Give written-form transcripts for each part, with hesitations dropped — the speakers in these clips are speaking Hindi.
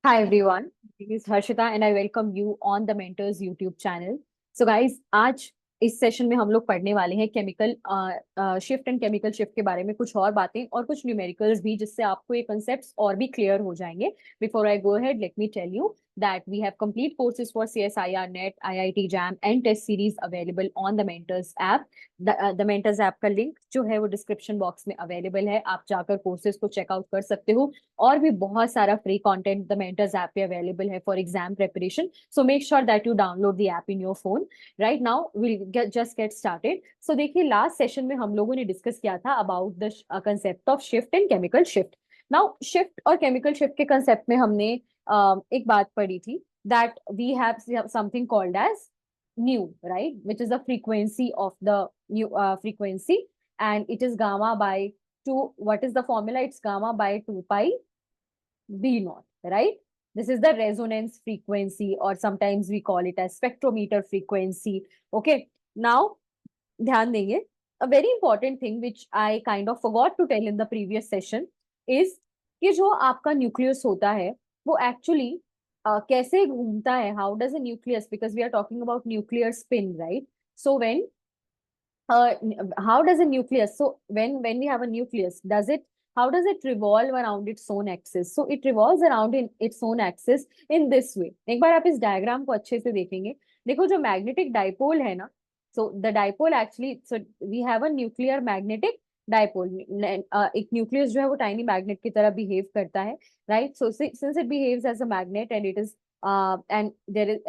Hi everyone, this is Harshita and I welcome you on the Mentors YouTube channel. So guys, आज इस सेशन में हम लोग पढ़ने वाले हैं chemical shift and chemical shift के बारे में कुछ और बातें और कुछ न्यूमेरिकल्स भी, जिससे आपको ये कॉन्सेप्ट्स और भी क्लियर हो जाएंगे. Before I go ahead, let me tell you that we have complete courses for CSIR, NET, IIT JAM and test series available on the Mentors app. The Mentors app का लिंक जो है वो डिस्क्रिप्शन बॉक्स में अवेलेबल है. आप जाकर कोर्सेज को चेकआउट कर सकते हो. और भी बहुत सारा free content the Mentors app पे अवेलेबल है for exam preparation. So make sure that you download the app in your phone. Right now will just get started. So देखिए, लास्ट सेशन में हम लोगों ने डिस्कस किया था about the concept of shift and chemical shift. Now shift और केमिकल शिफ्ट के कंसेप्ट में हमने एक बात पढ़ी थी that we have something called as nu, right, which is the frequency of the new frequency, and it is gamma by 2. What is the formula? It's gamma by 2 pi v naught, right? This is the resonance frequency, or sometimes we call it as spectrometer frequency. Okay, now ध्यान देंगे, a very important thing which I kind of forgot to tell in the previous session is कि जो आपका न्यूक्लियस होता है वो एक्चुअली कैसे घूमता है. How does a nucleus, because we are talking about nuclear spin, right? So when how does a nucleus, so when we have a nucleus, does it, how does it revolve around its own axis? So it revolves around in its own axis in this way. एक बार आप इस डायग्राम को अच्छे से देखेंगे. देखो, जो मैग्नेटिक डाइपोल है ना, so the dipole actually, so we have a nuclear magnetic dipole. एक न्यूक्लियस जो है वो टाइनी मैग्नेट की तरह बिहेव करता है, right? So since it behaves as a magnet and it is and there is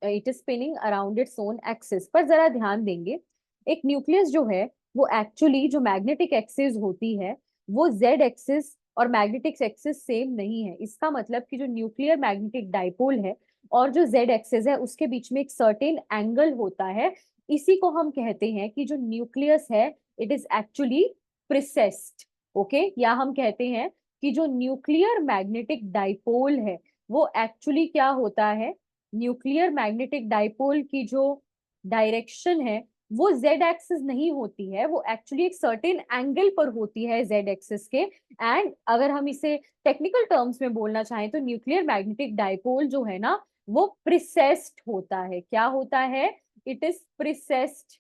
it is spinning around its own axis. पर जरा ध्यान देंगे, एक न्यूक्लियस जो है वो एक्चुअली जो मैग्नेटिक एक्सिस होती है वो जेड एक्सिस और मैग्नेटिक एक्सिस सेम नहीं है. इसका मतलब कि जो न्यूक्लियर मैग्नेटिक डाइपोल है और जो जेड एक्सिस है उसके बीच में एक सर्टेन एंगल होता है. इसी को हम कहते हैं कि जो न्यूक्लियस है इट इज एक्चुअली प्रिसेस्ड. ओके, या हम कहते हैं कि जो न्यूक्लियर मैग्नेटिक डाइपोल है वो एक्चुअली क्या होता है, न्यूक्लियर मैग्नेटिक डाइपोल की जो डायरेक्शन है वो जेड एक्सिस नहीं होती है, वो एक्चुअली एक सर्टेन एंगल पर होती है जेड एक्सिस के. एंड अगर हम इसे टेक्निकल टर्म्स में बोलना चाहें तो न्यूक्लियर मैग्नेटिक डाइपोल जो है ना वो प्रिसेस्ड होता है. क्या होता है? It is precessed,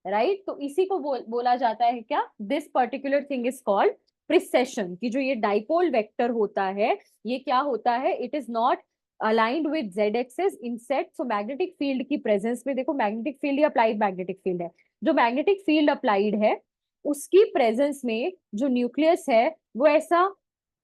right? तो इसी को बोला जाता है क्या, this particular thing is called precession. कि जो ये डाइपोल वेक्टर होता है ये क्या होता है, it is not aligned with Z axis in set. So magnetic field की प्रेजेंस में, देखो मैग्नेटिक फील्ड या अप्लाइड मैग्नेटिक फील्ड है, जो मैग्नेटिक फील्ड अप्लाइड है उसकी प्रेजेंस में जो न्यूक्लियस है वो ऐसा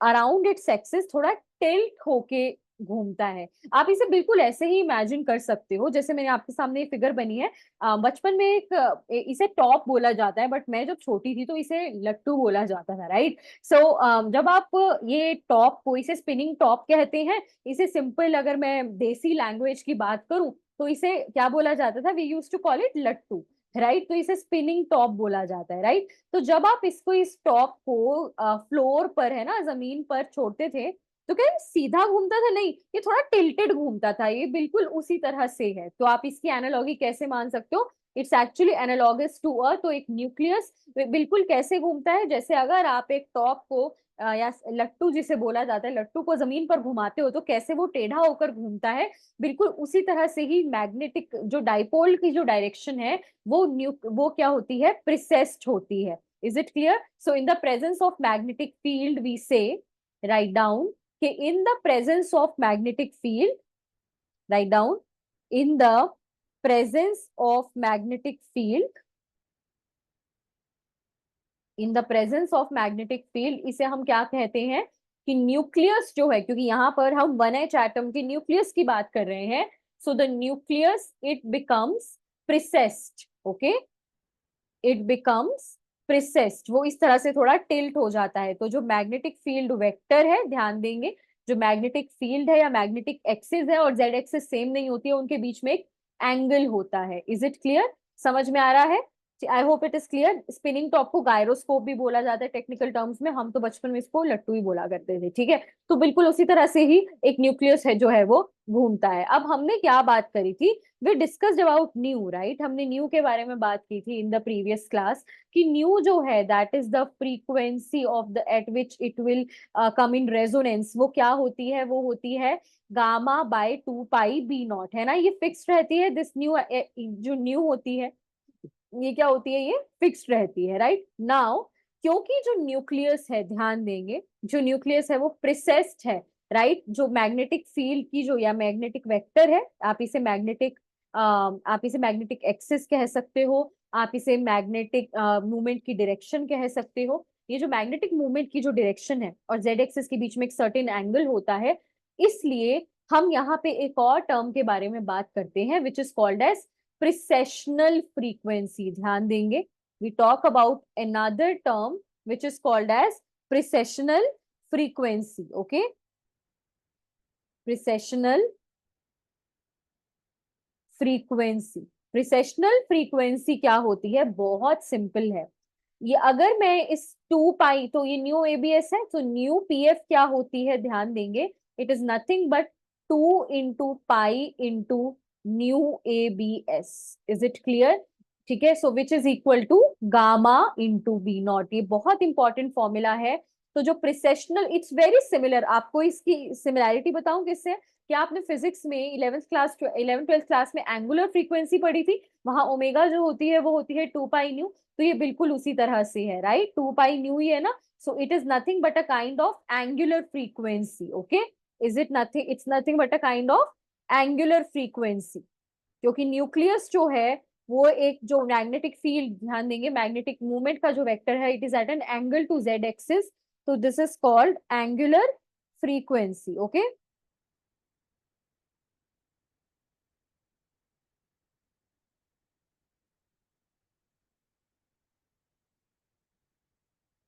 अराउंड इट्स एक्सिस थोड़ा टिल्ट होके घूमता है. आप इसे बिल्कुल ऐसे ही इमेजिन कर सकते हो जैसे मैंने आपके सामने फिगर बनी है. बचपन में एक इसे टॉप बोला जाता है, बट मैं जब छोटी थी तो इसे लट्टू बोला जाता था, राइट? सो जब आप ये टॉप को, इसे स्पिनिंग टॉप कहते हैं. इसे सिंपल अगर मैं देसी लैंग्वेज की बात करूं तो इसे क्या बोला जाता था, we use to call it लट्टू, राइट? तो इसे स्पिनिंग टॉप बोला जाता है, राइट? तो जब आप इसको, इस टॉप को फ्लोर पर, है ना, जमीन पर छोड़ते थे तो क्या ये सीधा घूमता था? नहीं, ये थोड़ा टिल्टेड घूमता था. ये बिल्कुल उसी तरह से है. तो आप इसकी एनालॉगी कैसे मान सकते हो? It's actually analogous to earth. तो एक न्यूक्लियस बिल्कुल कैसे घूमता है, जैसे अगर आप एक टॉप को या लट्टू जिसे बोला जाता है, लट्टू को जमीन पर घुमाते हो तो कैसे वो टेढ़ा होकर घूमता है, बिल्कुल उसी तरह से ही मैग्नेटिक जो डाइपोल की जो डायरेक्शन है वो क्या होती है, प्रिसेस्ड होती है. Is it clear? So in the presence of magnetic field we say, right down, in the presence of magnetic field, write down, in the presence of magnetic field, in the presence of magnetic field, इसे हम क्या कहते हैं कि न्यूक्लियस जो है, क्योंकि यहाँ पर हम 1H एटम के न्यूक्लियस की बात कर रहे हैं. So the nucleus it becomes precessed. Okay, it becomes precessed, वो इस तरह से थोड़ा टिल्ट हो जाता है. तो जो मैग्नेटिक फील्ड वेक्टर है, ध्यान देंगे, जो मैग्नेटिक फील्ड है या मैग्नेटिक एक्सिस है और जेड एक्सिस सेम नहीं होती है, उनके बीच में एक एंगल होता है. Is it clear? समझ में आ रहा है? आई hope it is clear. Spinning top को गायरोस्कोप भी बोला जाता है टेक्निकल टर्म्स में, हम तो बचपन में इसको लट्टू ही बोला करते थे, ठीक है। तो बिल्कुल उसी तरह से ही एक न्यूक्लियस है जो है वो घूमता है। अब हमने क्या बात करी थी, we discussed about nu, right. हमने न्यू के बारे में बात की थी इन द प्रीवियस क्लास, कि न्यू जो है that is the frequency of the at which it will come in resonance. वो क्या होती है, वो होती है gamma by 2 pi B naught, है ना। ये फिक्स रहती है, दिस न्यू जो न्यू होती है ये क्या होती है, ये फिक्स्ड रहती है, राइट नाउ। क्योंकि जो न्यूक्लियस है, ध्यान देंगे, जो न्यूक्लियस है वो प्रिसेस्ड है, राइट। जो मैग्नेटिक फील्ड की जो या मैग्नेटिक वेक्टर है, आप इसे मैग्नेटिक एक्सिस कह सकते हो, आप इसे मैग्नेटिक मूवमेंट की डायरेक्शन कह सकते हो। ये जो मैग्नेटिक मूवमेंट की जो डायरेक्शन है और जेड एक्सिस के बीच में एक सर्टेन एंगल होता है, इसलिए हम यहाँ पे एक और टर्म के बारे में बात करते हैं which is called as precessional frequency। ध्यान देंगे, we talk about another term which is called as precessional frequency, okay। precessional frequency, precessional frequency क्या होती है, बहुत सिंपल है। ये अगर मैं इस 2 पाई, तो ये न्यू एबीएस है, तो न्यू पीएफ क्या होती है, ध्यान देंगे, it is nothing but 2 into pi into nu abs. Is it clear, ठीक है। So which is equal to gamma into B naught. ये बहुत इंपॉर्टेंट फॉर्मूला है। तो जो प्रिसेशनल, इट्स वेरी सिमिलर, आपको इसकी सिमिलैरिटी बताऊं किससे, क्या आपने फिजिक्स में 11th 12th क्लास में एंगुलर फ्रीक्वेंसी पढ़ी थी, वहां ओमेगा जो होती है वो होती है 2 पाई न्यू। तो ये बिल्कुल उसी तरह से है, राइट। 2 पाई न्यू ही है ना। सो it is nothing but a kind of angular frequency, okay. Is it nothing, it's nothing but a kind of angular frequency. क्योंकि न्यूक्लियस जो है वो एक जो मैग्नेटिक फील्ड, ध्यान देंगे, मैग्नेटिक मूवमेंट का जो वेक्टर है, it is at an angle to z axis. तो this is called angular frequency, okay.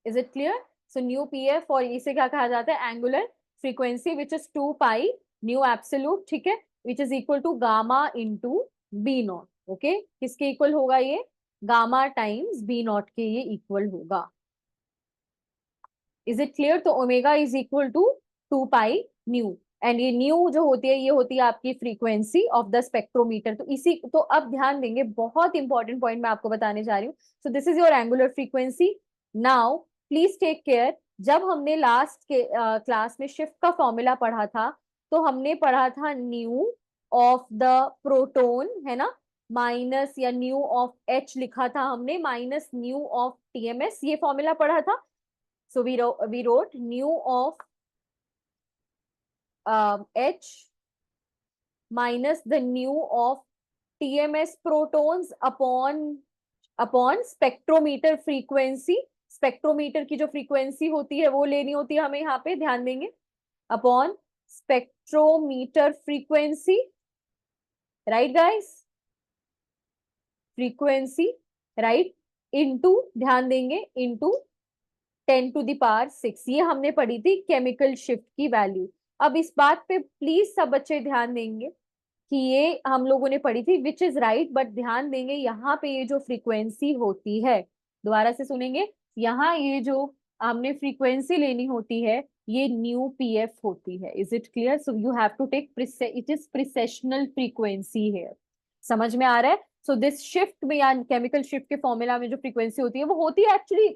Is it clear. So nu PF, और इसे क्या कहा जाता है, angular frequency which is 2 pi nu absolute, ठीक है, which is equal to gamma into B naught, okay. किसके इक्वल होगा ये, गामा टाइम्स बी नॉट के ये इक्वल होगा। Is it clear. तो omega is equal to 2 pi nu, and ये न्यू जो होती है ये होती है आपकी फ्रीक्वेंसी ऑफ द स्पेक्ट्रोमीटर। तो इसी, तो अब ध्यान देंगे, बहुत इंपॉर्टेंट पॉइंट मैं आपको बताने जा रही हूँ। So this is your angular frequency. Now please take care, जब हमने लास्ट के क्लास में शिफ्ट का फॉर्मूला पढ़ा था, तो हमने पढ़ा था न्यू ऑफ द प्रोटोन, है ना, माइनस, या न्यू ऑफ एच लिखा था हमने, माइनस न्यू ऑफ टीएमएस, ये फॉर्मूला पढ़ा था। So we wrote nu of H minus the nu of TMS protons upon spectrometer frequency। Spectrometer की जो फ्रीक्वेंसी होती है वो लेनी होती है हमें, यहाँ पे ध्यान देंगे, upon spectrometer frequency, right guys, frequency, right, into, ध्यान देंगे, इनटू 10⁶। ये हमने पढ़ी थी केमिकल शिफ्ट की वैल्यू। अब इस बात पे प्लीज सब बच्चे ध्यान देंगे कि ये हम लोगों ने पढ़ी थी विच इज राइट, बट ध्यान देंगे यहाँ पे ये जो फ्रीक्वेंसी होती है, दोबारा से सुनेंगे, यहाँ ये जो हमने फ्रीक्वेंसी लेनी होती है ये न्यू पीएफ होती है। Is it clear. So you have to take, it is precessional frequency है, समझ में आ रहा है। सो दिस शिफ्ट में या केमिकल शिफ्ट के फॉर्मूला में जो फ्रीक्वेंसी होती है वो होती है एक्चुअली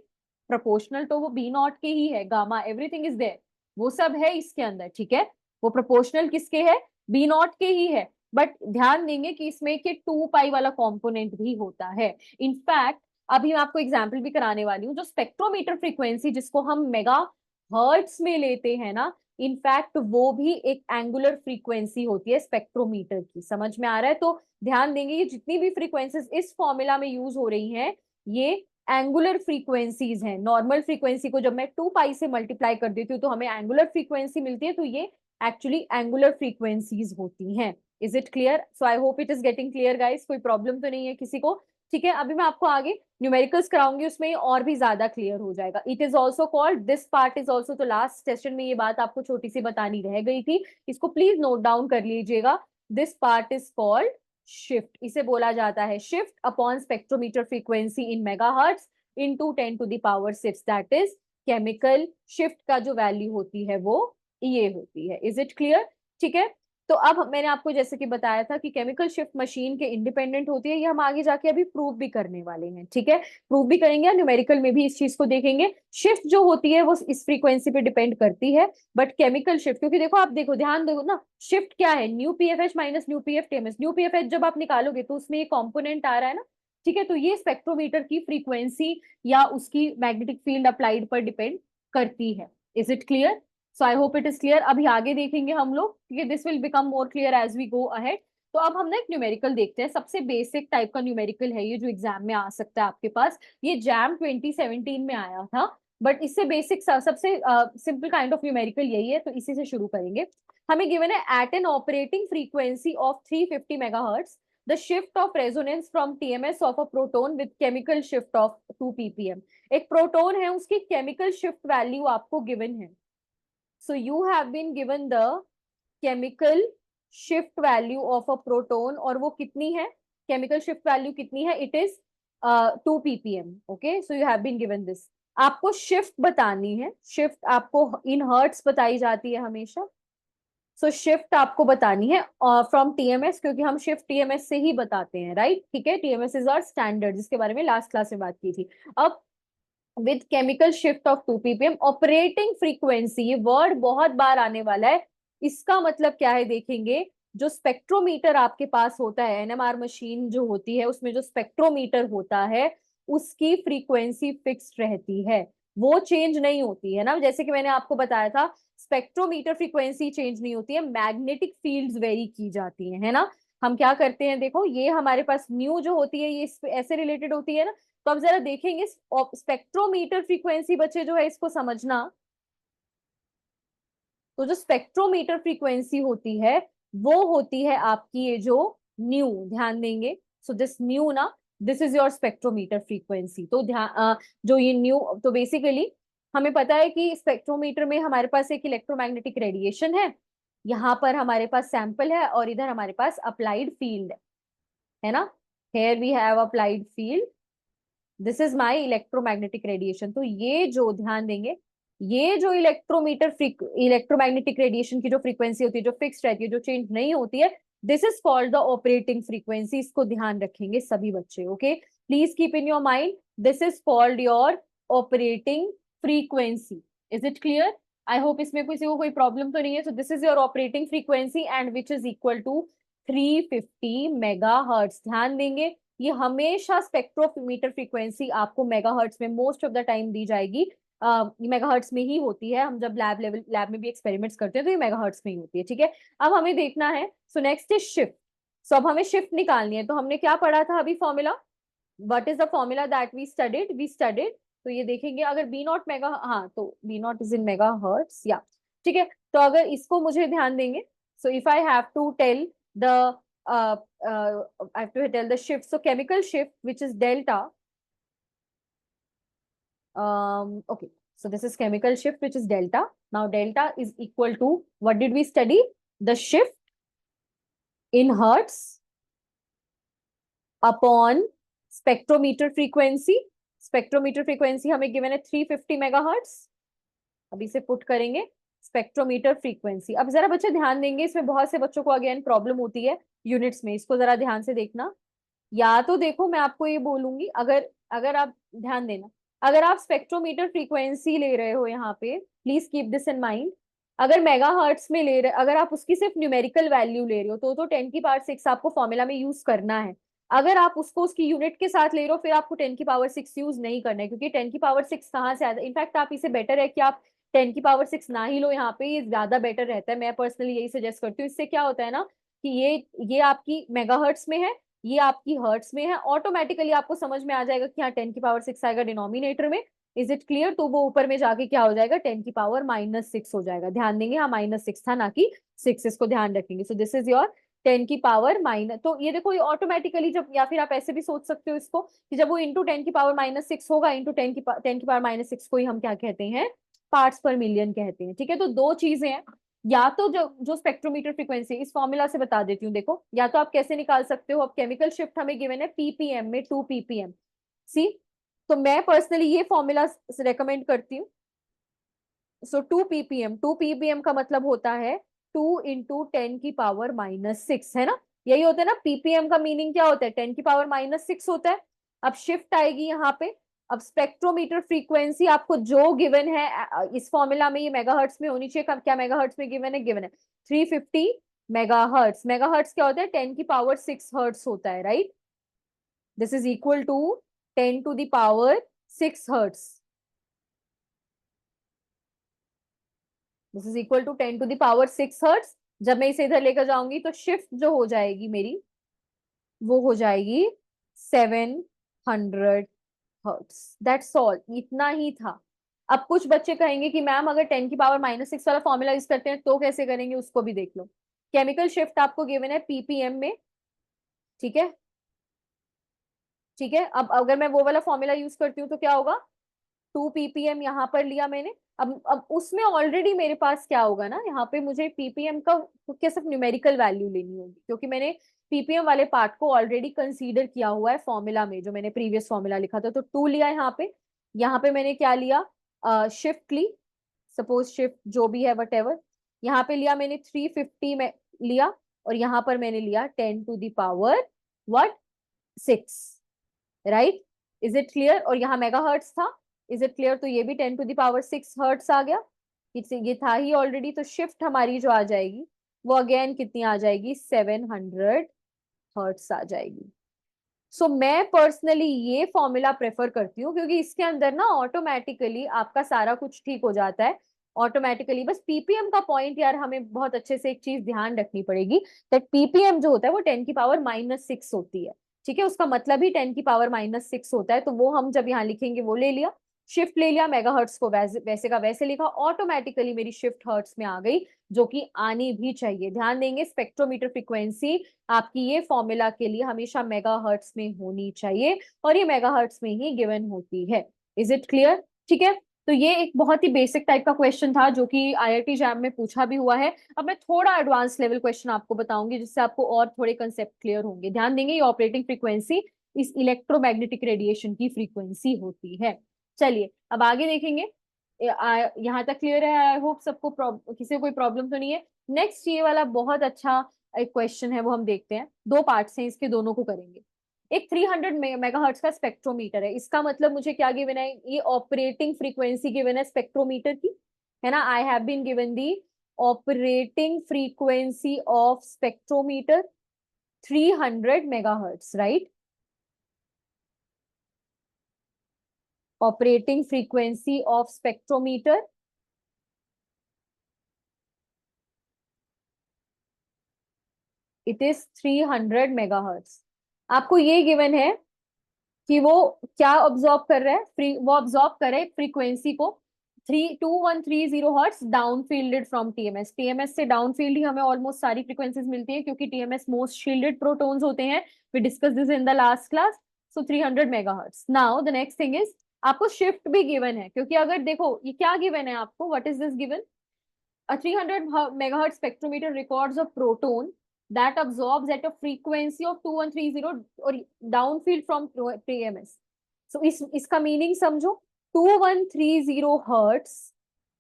प्रोपोर्शनल, तो वो बी नॉट के ही है, गामा एवरीथिंग इज देयर, वो सब है इसके अंदर, ठीक है। वो प्रोपोर्शनल किसके है, बी नॉट के ही है। बट ध्यान देंगे कि इसमें के 2 पाई वाला कंपोनेंट भी होता है। इनफैक्ट अभी मैं आपको एग्जांपल भी कराने वाली हूँ, जो स्पेक्ट्रोमीटर फ्रीक्वेंसी जिसको हम मेगा हर्ट्स में लेते हैं ना, इनफैक्ट वो भी एक एंगुलर फ्रीक्वेंसी होती है स्पेक्ट्रोमीटर की, समझ में आ रहा है। तो ध्यान देंगे ये जितनी भी फ्रीक्वेंसीज इस फॉर्मूला में यूज हो रही हैं, ये एंगुलर फ्रीक्वेंसीज हैं। नॉर्मल फ्रीक्वेंसी को जब मैं 2 पाई से मल्टीप्लाई कर देती हूँ तो हमें एंगुलर फ्रीक्वेंसी मिलती है, तो ये एक्चुअली एंगुलर फ्रीक्वेंसीज होती हैं। Is it clear. So I hope it is getting clear guys, कोई प्रॉब्लम तो नहीं है किसी को, ठीक है। अभी मैं आपको आगे न्यूमेरिकल्स कराऊंगी, उसमें ये और भी ज्यादा क्लियर हो जाएगा। It is also called, this part is also, तो लास्ट सेशन में ये बात आपको छोटी सी बतानी रह गई थी, इसको प्लीज नोट डाउन कर लीजिएगा। This part is called shift, इसे बोला जाता है shift upon spectrometer frequency in megahertz into 10⁻⁶, that is chemical shift का जो वैल्यू होती है वो ये होती है। Is it clear? ठीक है। तो अब मैंने आपको जैसे कि बताया था कि केमिकल शिफ्ट मशीन के इंडिपेंडेंट होती है, ये हम आगे जाके अभी प्रूव भी करने वाले हैं। ठीक है, प्रूव भी करेंगे, न्यूमेरिकल में भी इस चीज को देखेंगे। शिफ्ट जो होती है वो इस फ्रीक्वेंसी पे डिपेंड करती है, बट केमिकल शिफ्ट, क्योंकि देखो आप देखो ध्यान दो ना, शिफ्ट क्या है, nu PFH minus nu PF TMS. Nu PFH जब आप निकालोगे तो उसमें ये कॉम्पोनेंट आ रहा है ना, ठीक है, तो ये स्पेक्ट्रोमीटर की फ्रीक्वेंसी या उसकी मैग्नेटिक फील्ड अप्लाइड पर डिपेंड करती है। Is it clear? So I hope it is clear. अभी आगे देखेंगे हम लोग, ठीक है, this will become more clear as we go ahead. तो अब हम ना एक न्यूमेरिकल देखते हैं, सबसे बेसिक टाइप का न्यूमेरिकल है ये, जो एग्जाम में आ सकता है आपके पास। ये जैम 2017 में आया था, बट इससे बेसिक सबसे सिंपल काइंड ऑफ न्यूमेरिकल यही है, तो इसी से शुरू करेंगे। हमें गिवन है at an operating frequency of 350 megahertz the shift of resonance from TMS of a proton with chemical shift of 2 ppm। एक प्रोटोन है, उसकी केमिकल शिफ्ट वैल्यू आपको गिवन है। So you have been given the chemical shift value of a proton, और वो कितनी है, केमिकल शिफ्ट वैल्यू कितनी है, it is 2 ppm। Okay, so you have been given this. आपको शिफ्ट बतानी है, शिफ्ट आपको इन हर्ट्स बताई जाती है हमेशा। सो शिफ्ट आपको बतानी है फ्रॉम टीएमएस, क्योंकि हम शिफ्ट टीएमएस से ही बताते हैं, राइट? ठीक है, टीएमएस इज आवर स्टैंडर्ड, जिसके बारे में लास्ट क्लास में बात की थी। अब with chemical shift of 2 ppm operating frequency, ये वर्ड बहुत बार आने वाला है। इसका मतलब क्या है देखेंगे, जो स्पेक्ट्रोमीटर आपके पास होता है, एनएमआर मशीन जो होती है उसमें जो स्पेक्ट्रोमीटर होता है उसकी फ्रीक्वेंसी फिक्स्ड रहती है, वो चेंज नहीं होती है ना। जैसे कि मैंने आपको बताया था, स्पेक्ट्रोमीटर फ्रीक्वेंसी चेंज नहीं होती है, मैग्नेटिक फील्ड्स वेरी की जाती है ना। हम क्या करते हैं, देखो ये हमारे पास न्यू जो होती है ये ऐसे रिलेटेड होती है ना। तो अब जरा देखेंगे स्पेक्ट्रोमीटर फ्रीक्वेंसी, बच्चे जो है इसको समझना। तो जो स्पेक्ट्रोमीटर फ्रीक्वेंसी होती है वो होती है आपकी ये जो न्यू, ध्यान देंगे। सो दिस न्यू ना, this is your spectrometer frequency. तो ध्यान जो ये न्यू, तो बेसिकली हमें पता है कि स्पेक्ट्रोमीटर में हमारे पास एक इलेक्ट्रोमैग्नेटिक रेडिएशन है, यहाँ पर हमारे पास सैंपल है, और इधर हमारे पास अप्लाइड फील्ड है ना। Here we have applied field, this is my electromagnetic radiation. तो ये जो, ध्यान देंगे, ये जो इलेक्ट्रोमैग्नेटिक रेडिएशन की जो फ्रीक्वेंसी होती है, जो फिक्स रहती है, जो चेंज नहीं होती है, this is called the operating frequency. इसको ध्यान रखेंगे सभी बच्चे, okay, please keep in your mind, this is called your operating frequency. Is it clear? I hope इसमें किसी को कोई प्रॉब्लम तो नहीं है। So this is your operating frequency and which is equal to 350 megahertz. ध्यान देंगे, ये हमेशा स्पेक्ट्रोमीटर फ्रीक्वेंसी आपको मेगाहर्ट्ज में मोस्ट ऑफ द टाइम दी जाएगी, मेगाहर्ट्ज में ही होती है। हम जब लैब में भी एक्सपेरिमेंट्स करते हैं तो ये मेगाहर्ट्ज में ही होती है, ठीक है। अब हमें देखना है, सो नेक्स्ट इज शिफ्ट। सो अब हमें शिफ्ट निकालनी है, तो हमने क्या पढ़ा था अभी formula, what is the formula that we studied. तो ये देखेंगे, अगर बी नॉट मेगा, हाँ तो B naught is in mega hertz, या ठीक है। तो अगर इसको मुझे ध्यान देंगे, so if I have to tell the I have to tell the shift. So chemical shift, which is delta. Okay. So this is chemical shift, which is delta. Now delta is equal to, what did we study? The shift in hertz upon spectrometer frequency. Spectrometer frequency हमें given है 350 megahertz. अभी से पुट करेंगे स्पेक्ट्रोमीटर फ्रीक्वेंसी। अब जरा बच्चे ध्यान देंगे, इसमें बहुत से बच्चों को अगेन प्रॉब्लम होती है यूनिट्स में, इसको जरा ध्यान से देखना। या तो देखो मैं आपको ये बोलूंगी, अगर अगर आप ध्यान देना, अगर आप स्पेक्ट्रोमीटर फ्रीक्वेंसी ले रहे हो यहाँ पे, please keep this in mind. अगर मेगाहर्ट्ज में ले रहे, अगर आप उसकी सिर्फ न्यूमेरिकल वैल्यू ले रहे हो तो 10⁶ आपको फॉर्मूला में यूज करना है। अगर आप उसको उसकी यूनिट के साथ ले रहे हो फिर आपको 10⁶ यूज नहीं करना है, क्योंकि 10⁶ कहाँ से आता है। इनफैक्ट आप इसे बेटर है कि आप 10⁶ ना ही लो यहाँ पे, ये ज्यादा बेटर रहता है। मैं पर्सनली यही सजेस्ट करती हूँ। इससे क्या होता है ना कि ये आपकी मेगाहर्ट्ज में है, ये आपकी हर्ट्स में है, ऑटोमेटिकली आपको समझ में आ जाएगा कि हाँ 10⁶ आएगा डिनोमिनेटर में। Is it clear? तो वो ऊपर में जाके क्या हो जाएगा, 10⁻⁻6 हो जाएगा। ध्यान देंगे, हाँ -6 था ना कि 6, इसको ध्यान रखेंगे। सो दिस इज योर 10⁻⁻, तो ये देखो ये ऑटोमेटिकली जब, या फिर आप ऐसे भी सोच सकते हो इसको कि जब वो इंटू 10⁻⁻6 होगा, इंटू 10⁻⁻6 को ही हम क्या कहते हैं, पार्ट्स पर मिलियन कहते हैं। ठीक है, तो दो चीजें हैं, या तो जो जो स्पेक्ट्रोमीटर फ्रीक्वेंसी, इस फॉर्मूला से बता देती हूँ, देखो या तो आप कैसे निकाल सकते हो, अब केमिकल शिफ्ट हमें गिवन है पीपीएम में, 2 ppm। सी, तो मैं पर्सनली ये फॉर्मूला रेकमेंड करती हूँ। सो 2 ppm, 2 ppm का मतलब होता है 2 × 10⁻⁻⁶, है ना? यही होता है ना, पीपीएम का मीनिंग क्या होता है, 10⁻⁻⁶ होता है। अब शिफ्ट आएगी यहाँ पे। अब स्पेक्ट्रोमीटर फ्रीक्वेंसी आपको जो गिवन है इस फॉर्मूला में, ये मेगाहर्ट्ज में होनी चाहिए। क्या मेगाहर्ट्ज में गिवन है? गिवन है 350 मेगाहर्ट्ज। मेगाहर्ट्ज क्या होता है? 10⁻⁶ हर्ट्ज होता है, right? This is equal to 10⁻⁶ hertz. This is equal to 10⁻⁶ hertz. जब मैं इसे इधर लेकर जाऊंगी तो शिफ्ट जो हो जाएगी मेरी, वो हो जाएगी 700 हर्ट्ज। दैट्स ऑल, इतना ही था। अब कुछ बच्चे कहेंगे कि मैम अगर 10⁻⁻⁶ वाला फॉर्मूला यूज करते हैं तो कैसे करेंगे, उसको भी देख लो। केमिकल शिफ्ट आपको गिवन है पीपीएम में, ठीक है? ठीक है, अब अगर मैं वो वाला फॉर्मूला यूज करती हूँ तो क्या होगा? 2 ppm यहाँ पर लिया मैंने। अब उसमें ऑलरेडी मेरे पास क्या होगा ना, यहाँ पे मुझे पीपीएम का क्या सिर्फ न्यूमेरिकल वैल्यू लेनी होगी, क्योंकि मैंने पीपीएम वाले पार्ट को ऑलरेडी कंसीडर किया हुआ है फॉर्मूला में, जो मैंने प्रीवियस फॉर्मूला लिखा था। तो 2 लिया यहाँ पे। यहाँ पे मैंने क्या लिया? शिफ्ट ली, सपोज शिफ्ट जो भी है वट एवर। यहाँ पे लिया मैंने 350 में लिया, और यहाँ पर मैंने लिया 10⁻⁶, राइट? Is it clear? और यहाँ मेगाहर्ट्ज था, इज इट क्लियर? तो ये भी 10⁻⁶ हर्ट्स आ गया। ये था ही ऑलरेडी। तो शिफ्ट हमारी जो आ जाएगी वो अगेन कितनी आ जाएगी? 700 हर्ट्स आ जाएगी। सो मैं पर्सनली ये फॉर्मूला प्रेफर करती हूँ, क्योंकि इसके अंदर ना ऑटोमेटिकली आपका सारा कुछ ठीक हो जाता है ऑटोमेटिकली। बस पीपीएम का पॉइंट यार हमें बहुत अच्छे से एक चीज ध्यान रखनी पड़ेगी, दैट पीपीएम जो होता है वो 10⁻⁻�6 होती है। ठीक है, उसका मतलब ही 10⁻⁻�6 होता है। तो वो हम जब यहाँ लिखेंगे वो ले लिया, शिफ्ट ले लिया, मेगाहर्ट्ज को वैसे वैसे का वैसे लिखा, ऑटोमेटिकली मेरी शिफ्ट हर्ट्स में आ गई, जो कि आनी भी चाहिए। ध्यान देंगे, स्पेक्ट्रोमीटर फ्रीक्वेंसी आपकी ये फॉर्मूला के लिए हमेशा मेगाहर्ट्ज में होनी चाहिए, और ये मेगाहर्ट्ज में ही गिवन होती है। Is it clear? ठीक है, तो ये एक बहुत ही बेसिक टाइप का क्वेश्चन था, जो कि आईआईटी जैम में पूछा भी हुआ है। अब मैं थोड़ा एडवांस लेवल क्वेश्चन आपको बताऊंगी, जिससे आपको और थोड़े कंसेप्ट क्लियर होंगे। ध्यान देंगे, ये ऑपरेटिंग फ्रीक्वेंसी इस इलेक्ट्रोमैग्नेटिक रेडिएशन की फ्रीक्वेंसी होती है। चलिए अब आगे देखेंगे। यहाँ तक क्लियर है? आई होप सबको किसी को कोई प्रॉब्लम तो नहीं है। नेक्स्ट ये वाला बहुत अच्छा एक क्वेश्चन है, वो हम देखते हैं। दो पार्ट्स हैं इसके, दोनों को करेंगे। एक 300 मेगाहर्ट्ज का स्पेक्ट्रोमीटर है। इसका मतलब मुझे क्या गिवन है? ये ऑपरेटिंग फ्रीक्वेंसी गिवन है स्पेक्ट्रोमीटर की, है ना? I have been given the operating frequency of spectrometer 300 megahertz, right? Operating frequency of spectrometer, it is 300 megahertz. आपको ये गिवन है कि वो क्या ऑब्जॉर्व कर रहा है? वो ऑब्जॉर्व कर रहा है फ्रीक्वेंसी को 32130 hertz down fielded from TMS. TMS से डाउन फील्ड ही हमें ऑलमोस्ट सारी फ्रीक्वेंसीज मिलती है, क्योंकि टीएमएस मोस्ट शील्डेड प्रोटॉन्स होते हैं। We discuss this in the last class. So 300 megahertz. Now the next thing is, आपको शिफ्ट भी गिवन है, क्योंकि अगर देखो ये क्या गिवन है आपको, what is this given? A 300 megahertz spectrometer records a proton that absorbs at a frequency of 2130 or downfield from TMS. So इसका मीनिंग समझो, 2130 hertz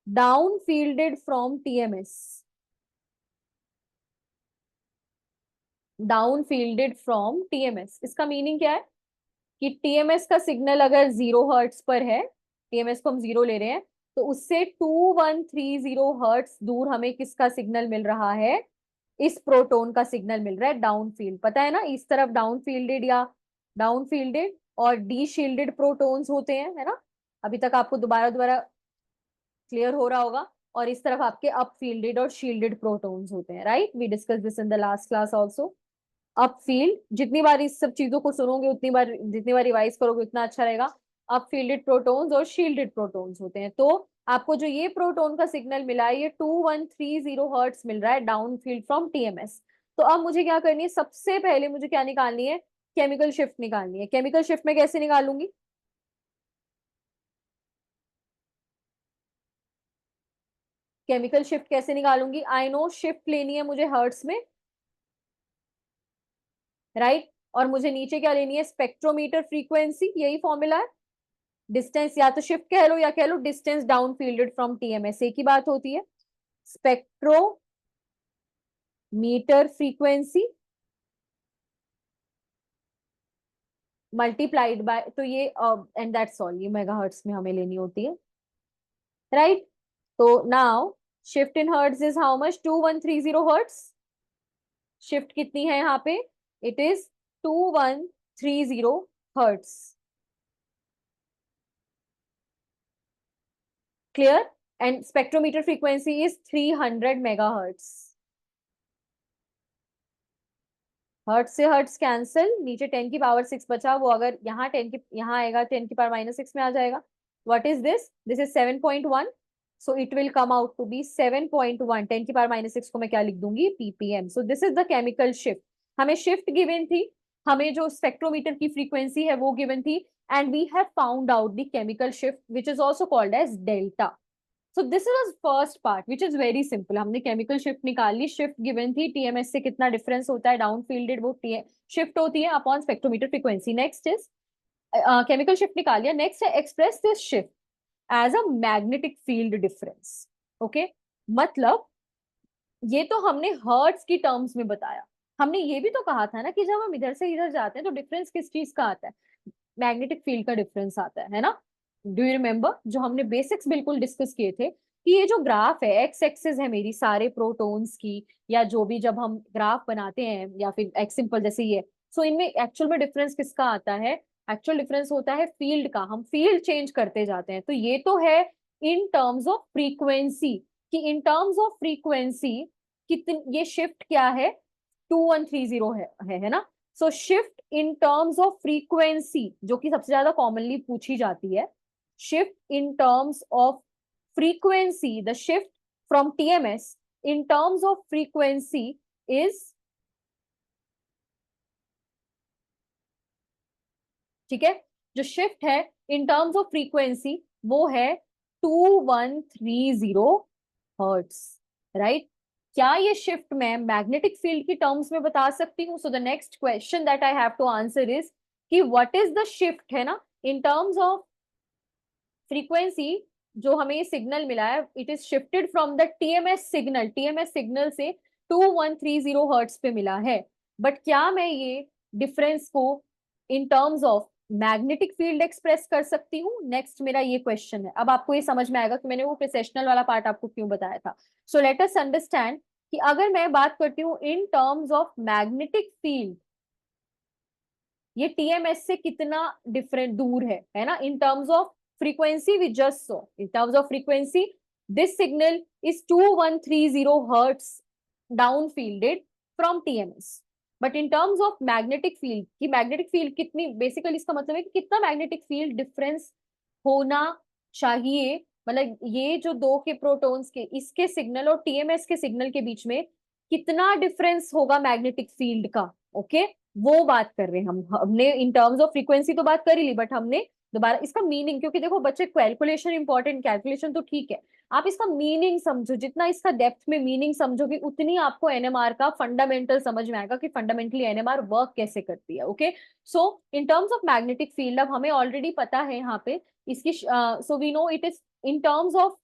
downfielded from TMS, downfielded from TMS। इसका मीनिंग क्या है? कि टीएमएस का सिग्नल अगर 0 हर्ट्स पर है, टीएमएस को हम 0 ले रहे हैं, तो उससे 2130 हर्ट्स दूर हमें किसका सिग्नल मिल रहा है? इस प्रोटोन का सिग्नल मिल रहा है डाउन फील्ड। पता है ना, इस तरफ डाउन फील्डेड या डाउन फील्डेड और डी शील्डेड प्रोटोन्स होते हैं, है ना? अभी तक आपको दोबारा दोबारा क्लियर हो रहा होगा। और इस तरफ आपके अप फील्डेड और शील्डेड प्रोटोन्स होते हैं, right? We discuss this in the last class also. Upfield, जितनी बार इस सब चीजों को सुनोगे उतनी बार, जितनी बार रिवाइज करोगे उतना अच्छा रहेगा। अपफील्डेड प्रोटॉन्स और शील्डेड प्रोटॉन्स होते हैं। तो आपको जो ये प्रोटॉन का सिग्नल मिला है, ये 2130 हर्ट्स मिल रहा है डाउन फील्ड फ्रॉम टीएमएस। तो अब मुझे क्या करनी है? सबसे पहले मुझे क्या निकालनी है? केमिकल शिफ्ट निकालनी है। केमिकल शिफ्ट में कैसे निकालूंगी? केमिकल शिफ्ट कैसे निकालूंगी? आई नो शिफ्ट लेनी है मुझे हर्ट्स में, राइट? और मुझे नीचे क्या लेनी है? स्पेक्ट्रोमीटर फ्रीक्वेंसी, यही फॉर्मूला है। डिस्टेंस या तो शिफ्ट कह लो या कह लो distance down fielded from TMS, एक ही बात होती है। स्पेक्ट्रोमीटर फ्रीक्वेंसी मल्टीप्लाइड बाय, तो ये एंड दैट्स ऑल, ये मेगाहर्ट्ज में हमें लेनी होती है, राइट? तो now shift in hertz is how much? 2130 hertz. Shift कितनी है यहाँ पे? It is 2130 hertz. Clear? And spectrometer frequency is 300 megahertz. Hertz से हर्ट्ज कैंसिल, नीचे 10 की पावर 6 बचा, वो अगर यहाँ 10 की यहाँ आएगा 10 की पावर -6 में आ जाएगा। What is this? This is 7.1, so it will come out to be 7.1। 10 की पावर -6 को मैं क्या लिख दूंगी? Ppm. So this is the chemical shift. हमें शिफ्ट गिवन थी, हमें जो स्पेक्ट्रोमीटर की फ्रीक्वेंसी है वो गिवन थी, and we have found out the chemical shift which is also called as delta. So this is first part which is very simple. हमने केमिकल शिफ्ट निकाल ली, शिफ्ट गिवन थी, टीएमएस से कितना डिफरेंस होता है डाउन फील्डेड, वो शिफ्ट होती है upon spectrometer frequency. Next is chemical shift निकाल लिया। नेक्स्ट है express this shift as a magnetic field difference. Okay, मतलब ये तो हमने हर्ट्स की टर्म्स में बताया। हमने ये भी तो कहा था ना कि जब हम इधर से इधर जाते हैं तो डिफरेंस किस चीज का आता है? मैग्नेटिक फील्ड का डिफरेंस आता है ना? डू यू रिमेम्बर जो हमने बेसिक्स बिल्कुल डिस्कस किए थे कि ये जो ग्राफ है, एक्स एक्सिस है मेरी सारे प्रोटॉन्स की, या जो भी जब हम ग्राफ बनाते हैं या फिर एक्स सिंपल जैसे ये, सो इनमें एक्चुअल में डिफरेंस किसका आता है? एक्चुअल डिफरेंस होता है फील्ड का। हम फील्ड चेंज करते जाते हैं, तो ये तो है इन टर्म्स ऑफ फ्रीक्वेंसी, कि इन टर्म्स ऑफ फ्रीक्वेंसी कितनी ये शिफ्ट क्या है? 2130 है ना? So shift in terms of frequency, जो कि सबसे ज्यादा कॉमनली पूछी जाती है, shift in terms of frequency, the shift from TMS in terms of frequency is, ठीक है, जो शिफ्ट है इन टर्म्स ऑफ फ्रीक्वेंसी वो है 2130 हर्ट्स, राइट? क्या ये शिफ्ट मैं मैग्नेटिक फील्ड की टर्म्स में बता सकती हूँ? So the next question that I have to answer is कि व्हाट इज द शिफ्ट, है ना, इन टर्म्स ऑफ फ्रीक्वेंसी। जो हमें सिग्नल मिला है, it is shifted from the TMS signal, TMS signal से 2130 हर्ट्स पे मिला है। बट क्या मैं ये डिफरेंस को इन terms of magnetic field express कर सकती हूँ? नेक्स्ट मेरा ये क्वेश्चन है। अब आपको ये समझ में आएगा कि मैंने वो प्रोसेशनल वाला पार्ट आपको क्यों बताया था। सो लेट अस अंडरस्टैंड कि अगर मैं बात करती हूँ इन टर्म्स ऑफ मैग्नेटिक फील्ड, ये टीएमएस से कितना डिफरेंट दूर है ना? इन terms of frequency we just saw, in terms of frequency this signal is 2130 hertz downfielded from TMS, but in terms of magnetic field, कि magnetic field कितनी, बेसिकली इसका मतलब है कि कितना मैग्नेटिक फील्ड डिफरेंस होना चाहिए, मतलब ये जो दो के प्रोटॉन्स के इसके सिग्नल और टीएमएस के सिग्नल के बीच में कितना डिफरेंस होगा मैग्नेटिक फील्ड का। ओके, वो बात कर रहे हैं हम। हमने इन टर्म्स ऑफ फ्रीक्वेंसी तो बात कर ही ली, बट हमने दोबारा इसका मीनिंग, क्योंकि देखो बच्चे कैलकुलेशन इंपॉर्टेंट, कैलकुलेशन तो ठीक है, आप इसका मीनिंग समझो, जितना इसका डेप्थ में मीनिंग समझोगे उतनी आपको एनएमआर का फंडामेंटल समझ में आएगा कि फंडामेंटली एनएमआर वर्क कैसे करती है। Okay, so in terms of magnetic field अब हमें ऑलरेडी पता है यहाँ पे इसकी, so we know it is in terms of,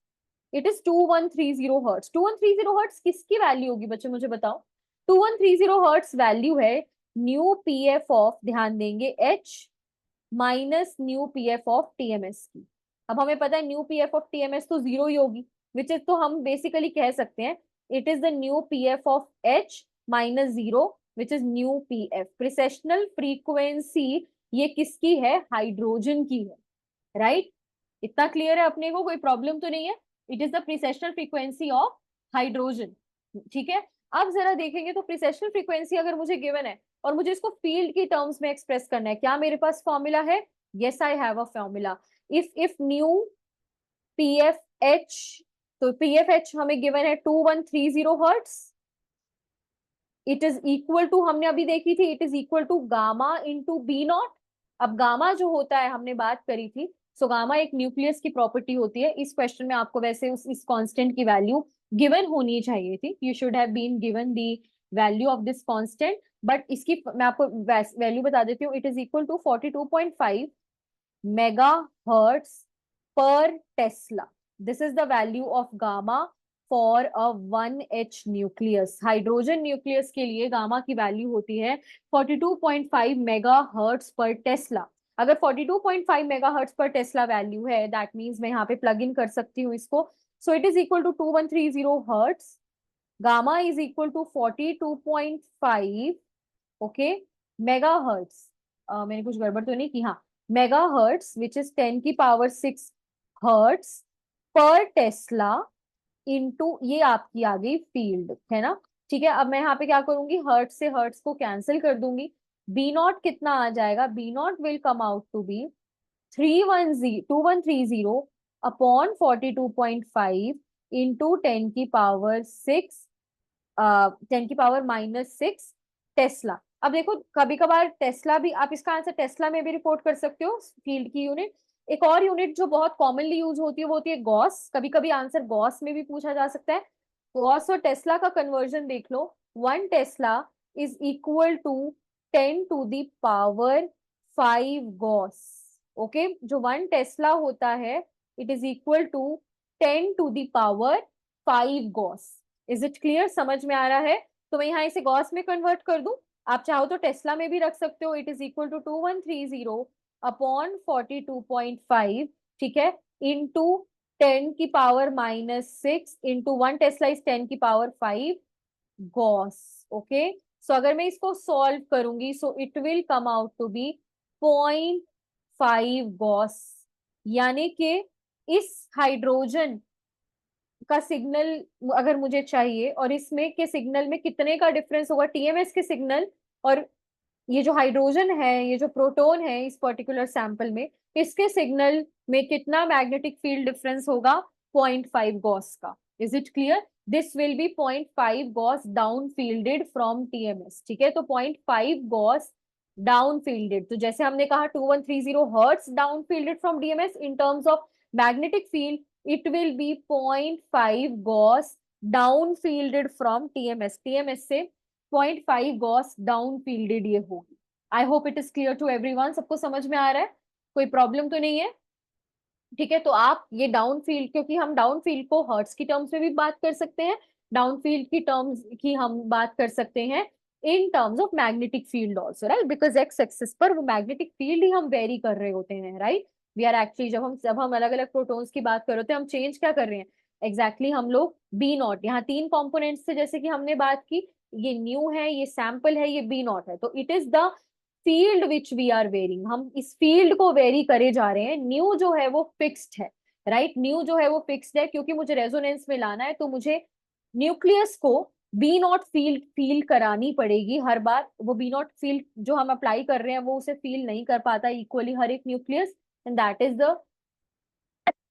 it is 2130 hertz. 2130 hertz किसकी वैल्यू होगी बच्चे मुझे बताओ? 2130 हर्ट्स वैल्यू है न्यू पीएफ ऑफ, ध्यान देंगे, H minus nu PF of TMS की। अब हमें पता है न्यू पीएफ ऑफ टीएमएस तो जीरो ही होगी, विच इज, तो हम बेसिकली कह सकते हैं it is the nu PF of H minus zero which is nu PF. Precessional frequency ये किसकी है? हाइड्रोजन की है, राइट? इतना क्लियर है अपने को? कोई प्रॉब्लम तो नहीं है? It is the precessional frequency of hydrogen, ठीक है। अब जरा देखेंगे तो प्रिसेशनल फ्रीक्वेंसी अगर मुझे गिवन है और मुझे इसको फील्ड की टर्म्स में एक्सप्रेस करना है, क्या मेरे पास फॉर्मूला है? Yes, I have a formula. If nu P F H, तो पी एफ एच हमें गिवन है 2130 hertz, it is equal to, हमने अभी देखी थी, it is equal to gamma into B naught. अब गामा जो होता है हमने बात करी थी, सो गामा एक न्यूक्लियस की प्रॉपर्टी होती है। इस क्वेश्चन में आपको वैसे इस कांस्टेंट की वैल्यू गिवन होनी चाहिए थी, you should have been given the value of this constant, but इसकी मैं आपको वैल्यू बता देती हूँ। It is equal to 42.5 mega hertz per tesla. This is the value of gamma for a 1H nucleus. Hydrogen nucleus के लिए गामा की वैल्यू होती है 42.5 मेगा हर्ट्स पर टेस्ला। अगर 42.5 mega hertz per tesla value है, दैट मीन्स मैं यहाँ पे प्लग इन कर सकती हूँ इसको। So it is equal to 2130 hertz. Gamma is equal to 42.5, okay, mega hertz. मैंने कुछ गड़बड़ तो नहीं की? हाँ, मेगा हर्ट्स विच इज 10 की power 6 hertz per Tesla into, ये आपकी आ गई फील्ड, है ना? ठीक है, अब मैं यहाँ पे क्या करूंगी, हर्ट्स से हर्ट्स को कैंसिल कर दूंगी। बी नॉट कितना आ जाएगा? B naught will come out to be 2130 upon 42.5 into 10 की पावर 6, 10 की पावर -6 टेस्ला। अब देखो, कभी कभार टेस्ला भी, आप इसका आंसर टेस्ला में भी रिपोर्ट कर सकते हो, फील्ड की यूनिट। एक और यूनिट जो बहुत कॉमनली यूज होती है वो होती है गॉस। कभी कभी आंसर गॉस में भी पूछा जा सकता है। गॉस और टेस्ला का कन्वर्जन देख लो। 1 tesla is equal to 10 to the power 5 gauss. Okay, जो 1 टेस्ला होता है, it is equal to 10 to the power 5 gauss. Is it clear? समझ में आ रहा है? तो मैं यहाँ इसे गॉस में कन्वर्ट कर दूं। आप चाहो तो टेस्ला में भी रख सकते हो। It is equal to 2130 upon 42.5, ठीक है, इंटू 10 की पावर -6 इंटू 1 टेस्ला इज 10 की पावर 5 गॉस। ओके, सो अगर मैं इसको सॉल्व करूंगी, so it will come out to be 0.5 gauss. यानी कि इस हाइड्रोजन का सिग्नल अगर मुझे चाहिए, और इसमें के सिग्नल में कितने का डिफरेंस होगा, टीएमएस के सिग्नल और ये जो हाइड्रोजन है, ये जो प्रोटॉन है इस पर्टिकुलर सैंपल में, इसके सिग्नल में कितना मैग्नेटिक फील्ड डिफरेंस होगा? 0.5 गॉस का। Is it clear? This will B 0.5 gauss down fielded from TMS. ठीक है, तो 0.5 गॉस डाउन फील्डेड, तो जैसे हमने कहा 2130 hertz down fielded from DMS in terms of magnetic field, it will be 0.5 gauss down fielded from TMS. TMS से 0.5 गॉस डाउन फील्डेड ये होगी। I hope it is clear to everyone. सबको समझ में आ रहा है? कोई प्रॉब्लम तो नहीं है? ठीक है, तो आप ये डाउन फील्ड, क्योंकि हम डाउन फील्ड को हर्ट्स की टर्म्स में भी बात कर सकते हैं, डाउन फील्ड की टर्म्स की हम बात कर सकते हैं इन terms of magnetic field also, right? Because x axis पर वो मैग्नेटिक फील्ड ही हम वेरी कर रहे होते हैं, राइट? वी आर एक्चुअली, जब हम अलग अलग प्रोटॉन्स की बात कर रहे होते हैं, हम चेंज क्या कर रहे हैं एग्जैक्टली हम लोग? बी नॉट, यहाँ 3 कंपोनेंट्स से जैसे कि हमने बात की, ये न्यू है, ये सैंपल है, ये बी नॉट है, तो it is the field which we are varying. हम इस फील्ड को वेरी करे जा रहे हैं। न्यू जो है वो फिक्स्ड है, राइट? न्यू जो है वो फिक्स्ड है, क्योंकि मुझे रेजोनेंस में लाना है, तो मुझे न्यूक्लियस को बी नॉट फील्ड फील करानी पड़ेगी हर बार। वो बी नॉट फील्ड जो हम अप्लाई कर रहे हैं वो उसे फील नहीं कर पाता इक्वली हर एक nucleus, and that is the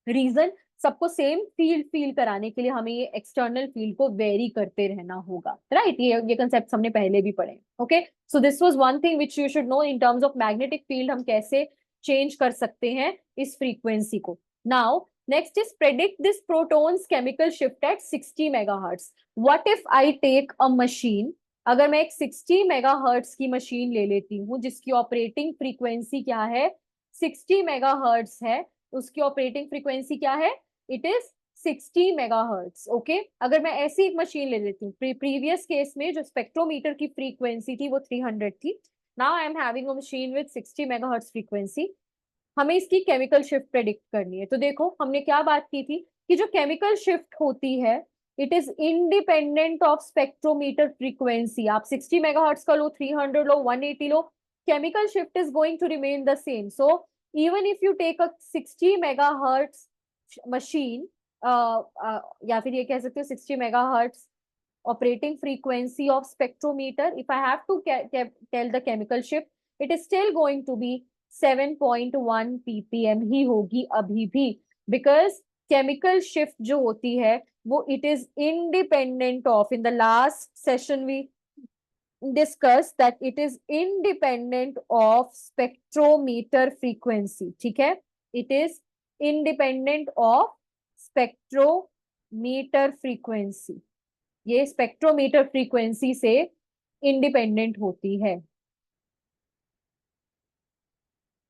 reason. सबको सेम फील्ड फील कराने के लिए हमें ये एक्सटर्नल फील्ड को वेरी करते रहना होगा, राइट? ये कंसेप्ट हमने पहले भी पढ़े। Okay, so this was one thing which you should know in terms of magnetic field, हम कैसे चेंज कर सकते हैं इस फ्रीक्वेंसी को। Now next is predict this protons chemical shift at 60 megahertz. What if I take a machine? अगर मैं एक 60 मेगाहर्ट्ज की मशीन ले लेती हूँ जिसकी ऑपरेटिंग फ्रीक्वेंसी क्या है, 60 मेगाहर्ट्ज है, उसकी ऑपरेटिंग फ्रीक्वेंसी क्या है? It is 60 megahertz. ओके, अगर मैं ऐसी एक मशीन ले लेती हूँ, प्रीवियस केस में जो स्पेक्ट्रोमीटर की फ्रीक्वेंसी थी वो 300 थी, now I am having a machine with 60 megahertz frequency. हमें इसकी केमिकल शिफ्ट प्रेडिक्ट करनी है। तो देखो, हमने क्या बात की थी कि जो केमिकल शिफ्ट होती है, it is independent of spectrometer frequency. आप 60 मेगाहर्ट्ज का लो, 300 लो, 180 लो, chemical shift is going to remain the same. So even if you take a 60 megahertz machine, या फिर ये कह सकते हो 60 megahertz operating frequency of spectrometer, if I have to tell the chemical shift, it is still going to be 7.1 ppm ही होगी अभी भी, because chemical shift जो होती है वो it is independent of, in the last session we discuss that it is independent of spectrometer frequency, ठीक है? It is independent of spectrometer frequency, ये स्पेक्ट्रोमीटर फ्रीक्वेंसी से इंडिपेंडेंट होती है।